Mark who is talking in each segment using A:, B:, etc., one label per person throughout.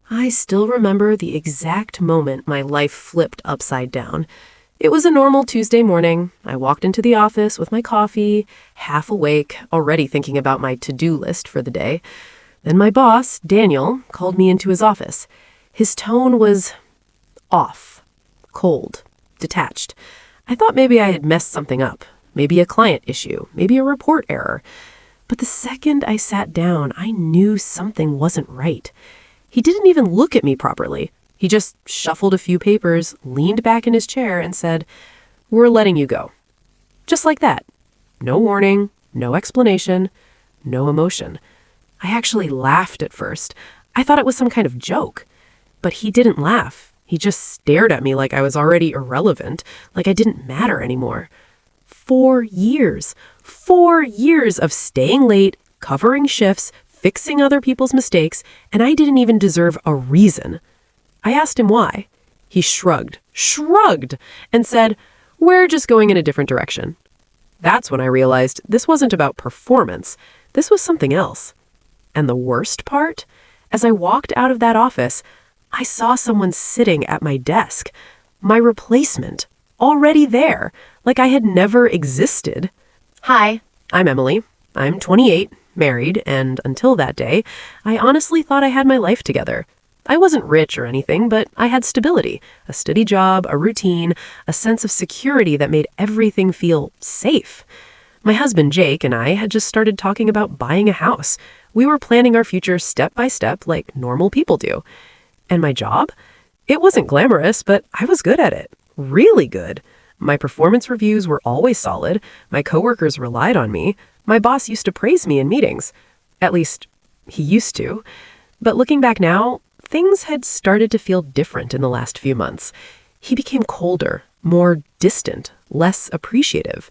A: I still remember the exact moment my life flipped upside down. It was a normal Tuesday morning. I walked into the office with my coffee, half awake, already thinking about my to-do list for the day. Then my boss, Daniel, called me into his office. His tone was off, cold, detached. I thought maybe I had messed something up, maybe a client issue, maybe a report error. But the second I sat down, I knew something wasn't right. He didn't even look at me properly. He just shuffled a few papers, leaned back in his chair, and said, "We're letting you go." Just like that. No warning, no explanation, no emotion. I actually laughed at first. I thought it was some kind of joke. But he didn't laugh. He just stared at me like I was already irrelevant, like I didn't matter anymore. 4 years. 4 years of staying late, covering shifts, fixing other people's mistakes, and I didn't even deserve a reason. I asked him why. He shrugged, and said, "We're just going in a different direction." That's when I realized this wasn't about performance. This was something else. And the worst part? As I walked out of that office, I saw someone sitting at my desk. My replacement. Already there. Like I had never existed. Hi, I'm Emily. I'm 28, married, and until that day, I honestly thought I had my life together. I wasn't rich or anything, but I had stability, a steady job, a routine, a sense of security that made everything feel safe. My husband, Jake, and I had just started talking about buying a house. We were planning our future step by step like normal people do. And my job? It wasn't glamorous, but I was good at it. Really good. My performance reviews were always solid. My coworkers relied on me. My boss used to praise me in meetings. At least, he used to. But looking back now, things had started to feel different in the last few months. He became colder, more distant, less appreciative.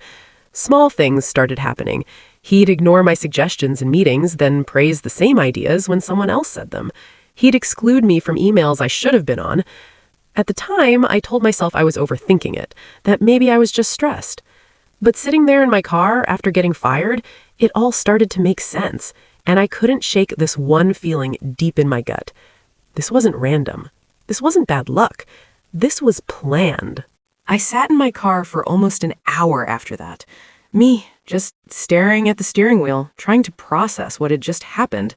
A: Small things started happening. He'd ignore my suggestions in meetings, then praise the same ideas when someone else said them. He'd exclude me from emails I should have been on. At the time, I told myself I was overthinking it, that maybe I was just stressed. But sitting there in my car after getting fired, it all started to make sense, and I couldn't shake this one feeling deep in my gut. This wasn't random. This wasn't bad luck. This was planned. I sat in my car for almost an hour after that. Me, just staring at the steering wheel, trying to process what had just happened.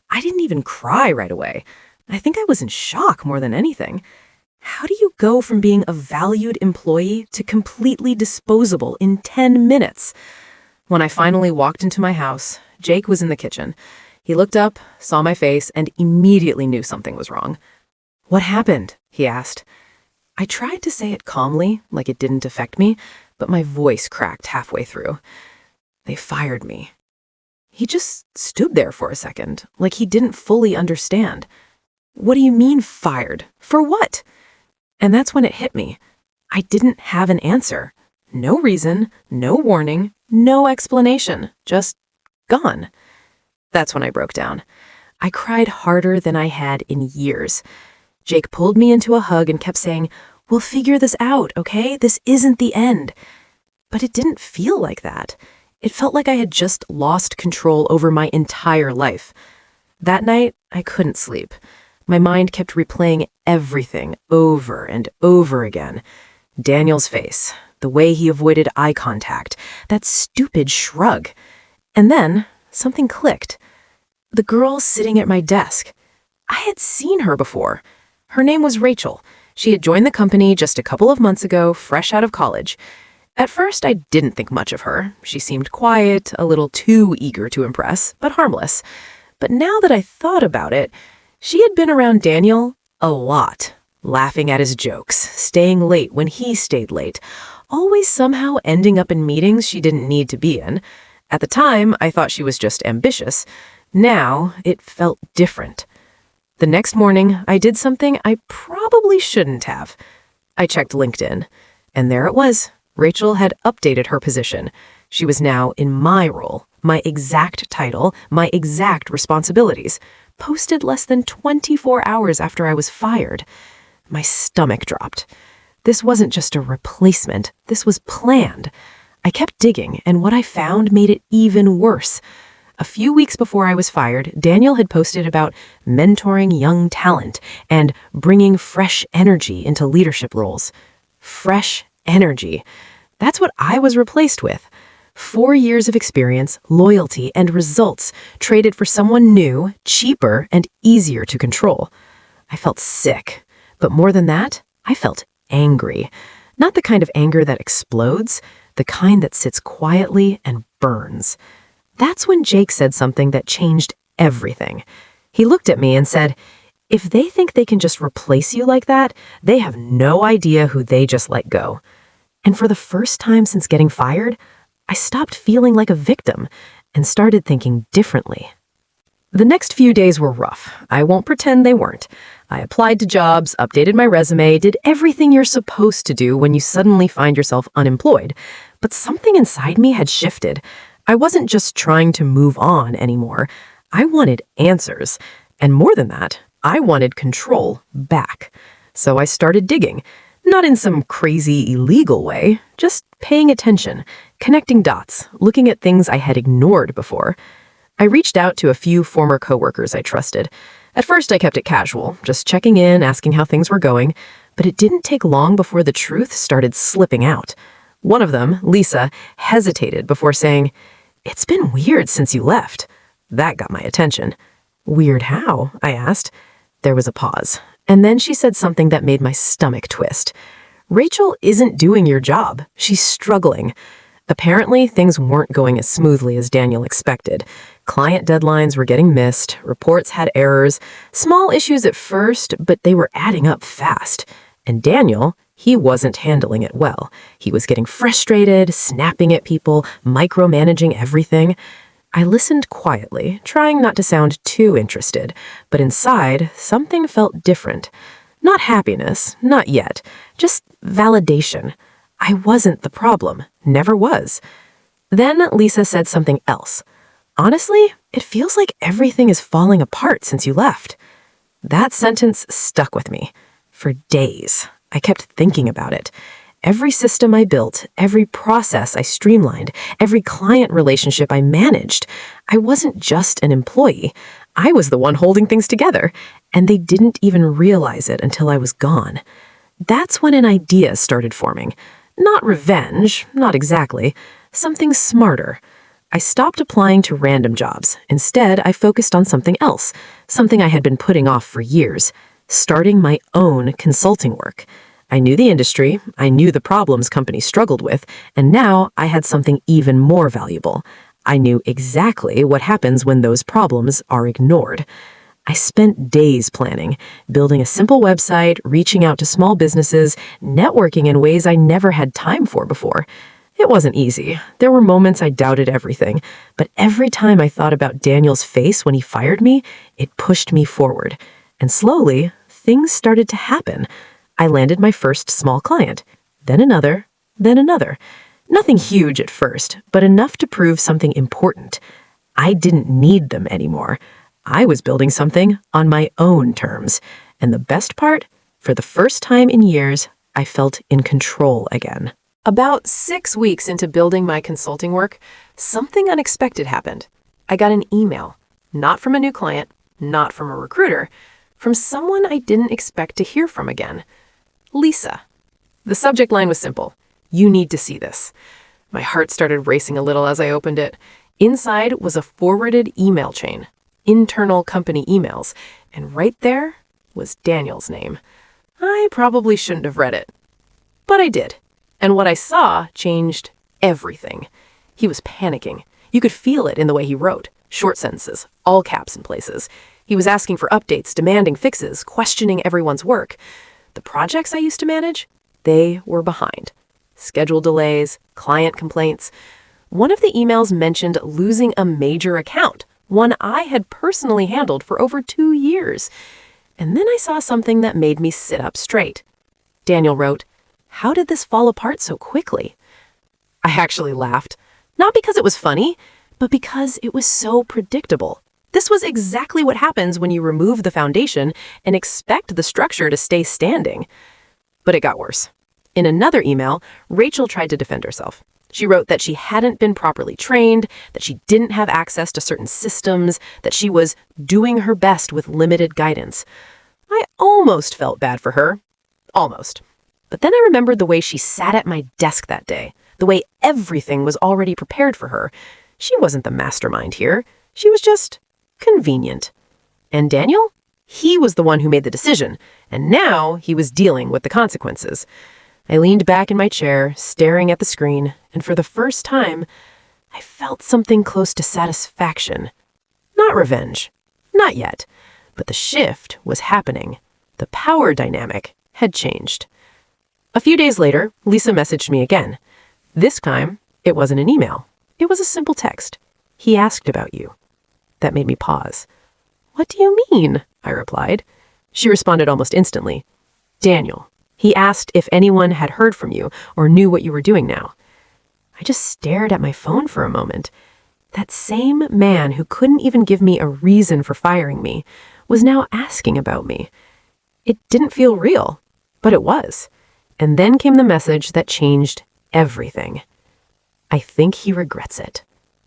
A: I didn't even cry right away. I think I was in shock more than anything. How do you go from being a valued employee to completely disposable in 10 minutes? When I finally walked into my house, Jake was in the kitchen. He looked up, saw my face, and immediately knew something was wrong. "What happened?" he asked. I tried to say it calmly, like it didn't affect me, but my voice cracked halfway through. "They fired me." He just stood there for a second, like he didn't fully understand. "What do you mean fired? For what?" And that's when it hit me. I didn't have an answer. No reason, no warning, no explanation, just gone. That's when I broke down. I cried harder than I had in years. Jake pulled me into a hug and kept saying, "We'll figure this out, okay? This isn't the end." But it didn't feel like that. It felt like I had just lost control over my entire life. That night, I couldn't sleep. My mind kept replaying everything over and over again. Daniel's face, the way he avoided eye contact, that stupid shrug. And then something clicked. The girl sitting at my desk. I had seen her before. Her name was Rachel. She had joined the company just a couple of months ago, fresh out of college. At first, I didn't think much of her. She seemed quiet, a little too eager to impress, but harmless. But now that I thought about it, she had been around Daniel a lot, laughing at his jokes, staying late when he stayed late, always somehow ending up in meetings she didn't need to be in. At the time, I thought she was just ambitious. Now, it felt different. The next morning, I did something I probably shouldn't have. I checked LinkedIn, and there it was. Rachel had updated her position. She was now in my role, my exact title, my exact responsibilities, posted less than 24 hours after I was fired. My stomach dropped. This wasn't just a replacement. This was planned. I kept digging, and what I found made it even worse. A few weeks before I was fired, Daniel had posted about mentoring young talent and bringing fresh energy into leadership roles. Fresh energy. That's what I was replaced with. 4 years of experience, loyalty, and results traded for someone new, cheaper, and easier to control. I felt sick. But more than that, I felt angry. Not the kind of anger that explodes, the kind that sits quietly and burns. That's when Jake said something that changed everything. He looked at me and said, "If they think they can just replace you like that, they have no idea who they just let go." And for the first time since getting fired, I stopped feeling like a victim and started thinking differently. The next few days were rough. I won't pretend they weren't. I applied to jobs, updated my resume, did everything you're supposed to do when you suddenly find yourself unemployed. But something inside me had shifted. I wasn't just trying to move on anymore. I wanted answers. And more than that, I wanted control back. So I started digging. Not in some crazy illegal way, just paying attention, connecting dots, looking at things I had ignored before. I reached out to a few former coworkers I trusted. At first, I kept it casual, just checking in, asking how things were going, but it didn't take long before the truth started slipping out. One of them, Lisa, hesitated before saying, "It's been weird since you left." That got my attention. "Weird how?" I asked. There was a pause, and then she said something that made my stomach twist. "Rachel isn't doing your job. She's struggling." Apparently, things weren't going as smoothly as Daniel expected. Client deadlines were getting missed, reports had errors, small issues at first, but they were adding up fast. And Daniel, he wasn't handling it well. He was getting frustrated, snapping at people, micromanaging everything. I listened quietly, trying not to sound too interested, but inside, something felt different. Not happiness, not yet, just validation. I wasn't the problem, never was. Then Lisa said something else. "Honestly, it feels like everything is falling apart since you left." That sentence stuck with me. For days, I kept thinking about it. Every system I built, every process I streamlined, every client relationship I managed, I wasn't just an employee. I was the one holding things together, and they didn't even realize it until I was gone. That's when an idea started forming. Not revenge, not exactly. Something smarter. I stopped applying to random jobs. Instead, I focused on something else, something I had been putting off for years, starting my own consulting work. I knew the industry, I knew the problems companies struggled with, and now I had something even more valuable. I knew exactly what happens when those problems are ignored. I spent days planning, building a simple website, reaching out to small businesses, networking in ways I never had time for before. It wasn't easy. There were moments I doubted everything, but every time I thought about Daniel's face when he fired me, it pushed me forward. And slowly, things started to happen. I landed my first small client, then another, then another. Nothing huge at first, but enough to prove something important. I didn't need them anymore. I was building something on my own terms. And the best part, for the first time in years, I felt in control again. About 6 weeks into building my consulting work, something unexpected happened. I got an email, not from a new client, not from a recruiter, from someone I didn't expect to hear from again. Lisa. The subject line was simple. "You need to see this." My heart started racing a little as I opened it. Inside was a forwarded email chain. Internal company emails, and right there was Daniel's name. I probably shouldn't have read it, but I did. And what I saw changed everything. He was panicking. You could feel it in the way he wrote. Short sentences, all caps in places. He was asking for updates, demanding fixes, questioning everyone's work. The projects I used to manage, they were behind. Schedule delays, client complaints. One of the emails mentioned losing a major account, one I had personally handled for over 2 years. And then I saw something that made me sit up straight. Daniel wrote, "How did this fall apart so quickly?" I actually laughed, not because it was funny, but because it was so predictable. This was exactly what happens when you remove the foundation and expect the structure to stay standing. But it got worse. In another email, Rachel tried to defend herself. She wrote that she hadn't been properly trained, that she didn't have access to certain systems, that she was doing her best with limited guidance. I almost felt bad for her. Almost. But then I remembered the way she sat at my desk that day, the way everything was already prepared for her. She wasn't the mastermind here. She was just convenient. And Daniel? He was the one who made the decision, and now he was dealing with the consequences. I leaned back in my chair, staring at the screen, and for the first time, I felt something close to satisfaction. Not revenge. Not yet. But the shift was happening. The power dynamic had changed. A few days later, Lisa messaged me again. This time, it wasn't an email. It was a simple text. He asked about you. That made me pause. What do you mean? I replied. She responded almost instantly. Daniel. He asked if anyone had heard from you or knew what you were doing now. I just stared at my phone for a moment. That same man who couldn't even give me a reason for firing me was now asking about me. It didn't feel real, but it was. And then came the message that changed everything. I think he regrets it.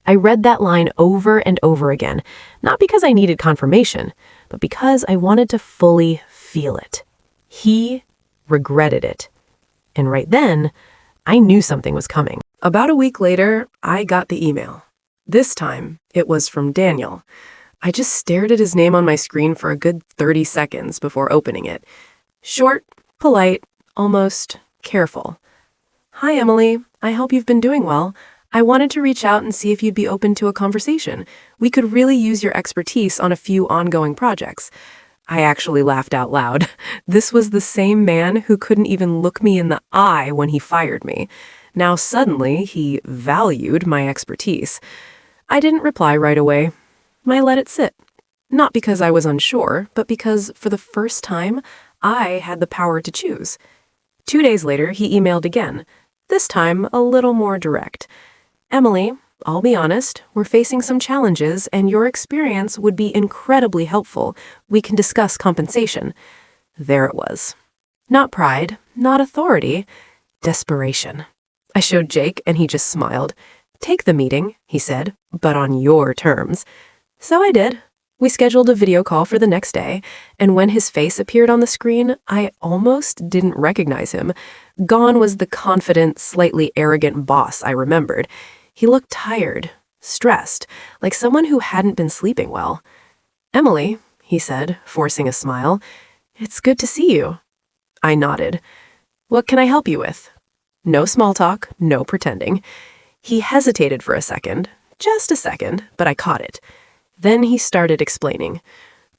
A: I read that line over and over again, not because I needed confirmation, but because I wanted to fully feel it. He regretted it. And right then, I knew something was coming. About a week later, I got the email. This time, it was from Daniel. I just stared at his name on my screen for a good 30 seconds before opening it. Short, polite, almost careful. Hi, Emily. I hope you've been doing well. I wanted to reach out and see if you'd be open to a conversation. We could really use your expertise on a few ongoing projects. I actually laughed out loud. This was the same man who couldn't even look me in the eye when he fired me. Now suddenly, he valued my expertise. I didn't reply right away. I let it sit. Not because I was unsure, but because, for the first time, I had the power to choose. 2 days later, he emailed again, this time a little more direct. Emily, I'll be honest, we're facing some challenges, and your experience would be incredibly helpful. We can discuss compensation. There it was. Not pride, not authority, desperation. I showed Jake, and he just smiled. Take the meeting, he said, but on your terms. So I did. We scheduled a video call for the next day, and when his face appeared on the screen, I almost didn't recognize him. Gone was the confident, slightly arrogant boss I remembered. He looked tired, stressed, like someone who hadn't been sleeping well. Emily, he said, forcing a smile, it's good to see you. I nodded. What can I help you with? No small talk, no pretending. He hesitated for a second, just a second, but I caught it. Then he started explaining.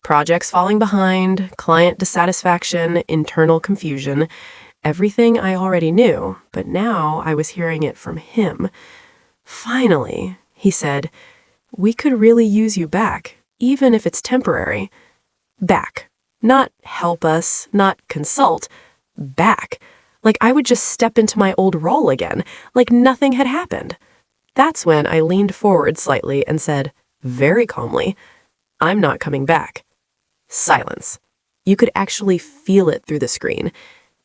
A: Projects falling behind, client dissatisfaction, internal confusion, everything I already knew, but now I was hearing it from him. Finally, he said, we could really use you back, even if it's temporary. Back. Not help us, not consult. Back. Like I would just step into my old role again, like nothing had happened. That's when I leaned forward slightly and said, very calmly, I'm not coming back. Silence. You could actually feel it through the screen.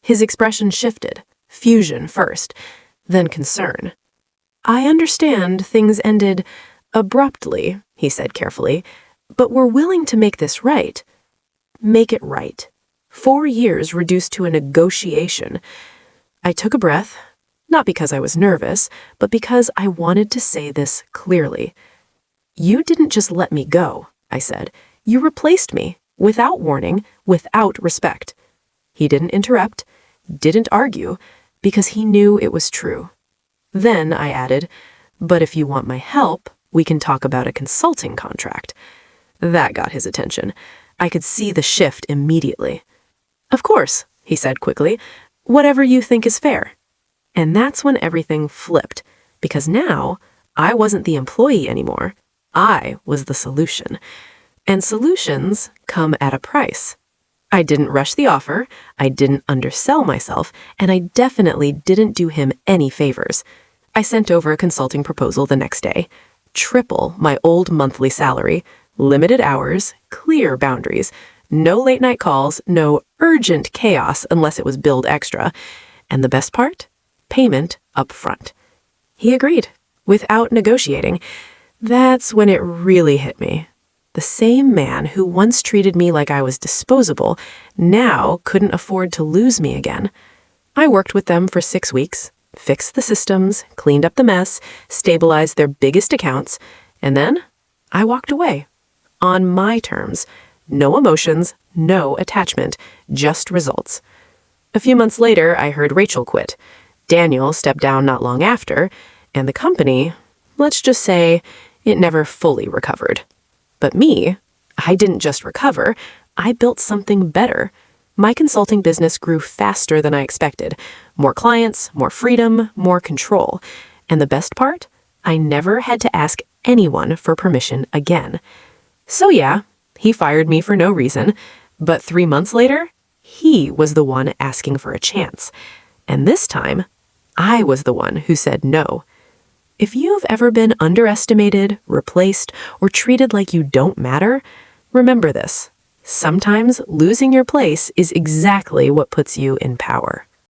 A: His expression shifted. Fusion first, then concern. I understand things ended abruptly, he said carefully, but we're willing to make this right. Make it right. 4 years reduced to a negotiation. I took a breath, not because I was nervous, but because I wanted to say this clearly. You didn't just let me go, I said. You replaced me, without warning, without respect. He didn't interrupt, didn't argue, because he knew it was true. Then I added, but if you want my help, we can talk about a consulting contract. That got his attention. I could see the shift immediately. Of course, he said quickly, whatever you think is fair. And that's when everything flipped, because now I wasn't the employee anymore. I was the solution. And solutions come at a price. I didn't rush the offer, I didn't undersell myself, and I definitely didn't do him any favors. I sent over a consulting proposal the next day. Triple my old monthly salary, limited hours, clear boundaries, no late night calls, no urgent chaos unless it was billed extra. And the best part? Payment up front. He agreed, without negotiating. That's when it really hit me. The same man who once treated me like I was disposable now couldn't afford to lose me again. I worked with them for 6 weeks, fixed the systems, cleaned up the mess, stabilized their biggest accounts, and then I walked away. On my terms. No emotions, no attachment, just results. A few months later, I heard Rachel quit. Daniel stepped down not long after, and the company, let's just say, it never fully recovered. But me, I didn't just recover, I built something better. My consulting business grew faster than I expected. More clients, more freedom, more control. And the best part? I never had to ask anyone for permission again. So yeah, he fired me for no reason, but 3 months later, he was the one asking for a chance. And this time, I was the one who said no. If you've ever been underestimated, replaced, or treated like you don't matter, remember this. Sometimes losing your place is exactly what puts you in power.